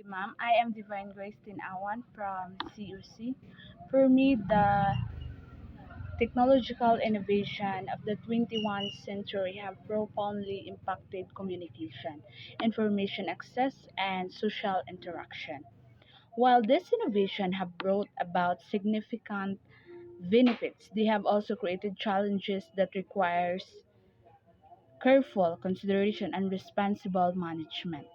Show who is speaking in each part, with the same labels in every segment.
Speaker 1: ma'am. I am Divine Grace Tinawan from CUC. For me, the technological innovation of the 21st century have profoundly impacted communication, information access, and social interaction. While this innovation have brought about significant benefits, they have also created challenges that requires careful consideration and responsible management.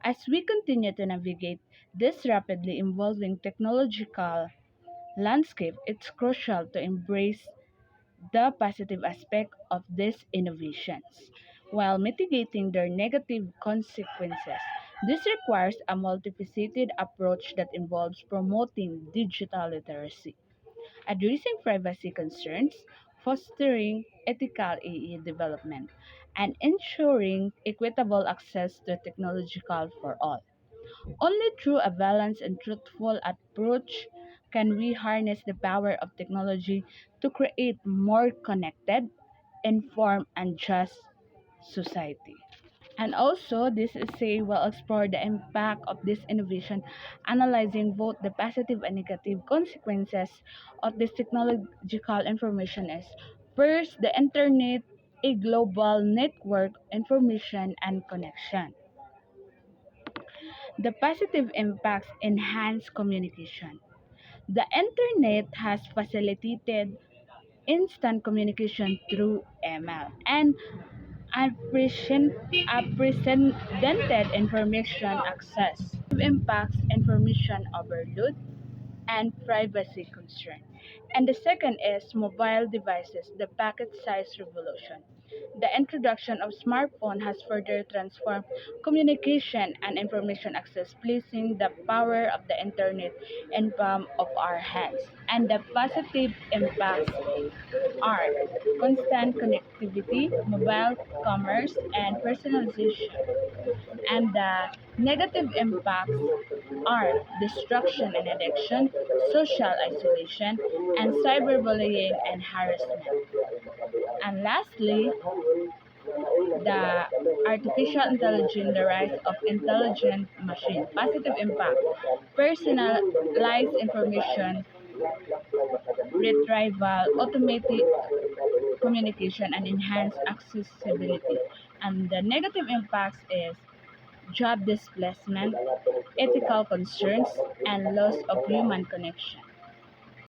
Speaker 1: As we continue to navigate this rapidly evolving technological landscape, it's crucial to embrace the positive aspect of these innovations while mitigating their negative consequences. This requires a multifaceted approach that involves promoting digital literacy, addressing privacy concerns, fostering ethical AI development, and ensuring equitable access to technological for all. Only through a balanced and truthful approach can we harness the power of technology to create more connected, informed, and just society. And also, this essay will explore the impact of this innovation, analyzing both the positive and negative consequences of this technological information is first, the internet, a global network, information, and connection. The positive impacts enhance communication. The internet has facilitated instant communication through email and unprecedented information access. Impacts information overload and privacy concern. And the second is mobile devices, the packet size revolution. The introduction of smartphone has further transformed communication and information access, placing the power of the internet in palm of our hands. And the positive impacts are constant connectivity, mobile commerce, and personalization. And the negative impacts are destruction and addiction, social isolation, and cyberbullying and harassment. And lastly, the artificial intelligence, the rise of intelligent machine, positive impact, personalized information, retrieval, automated communication, and enhanced accessibility. And the negative impacts is job displacement, ethical concerns, and loss of human connection.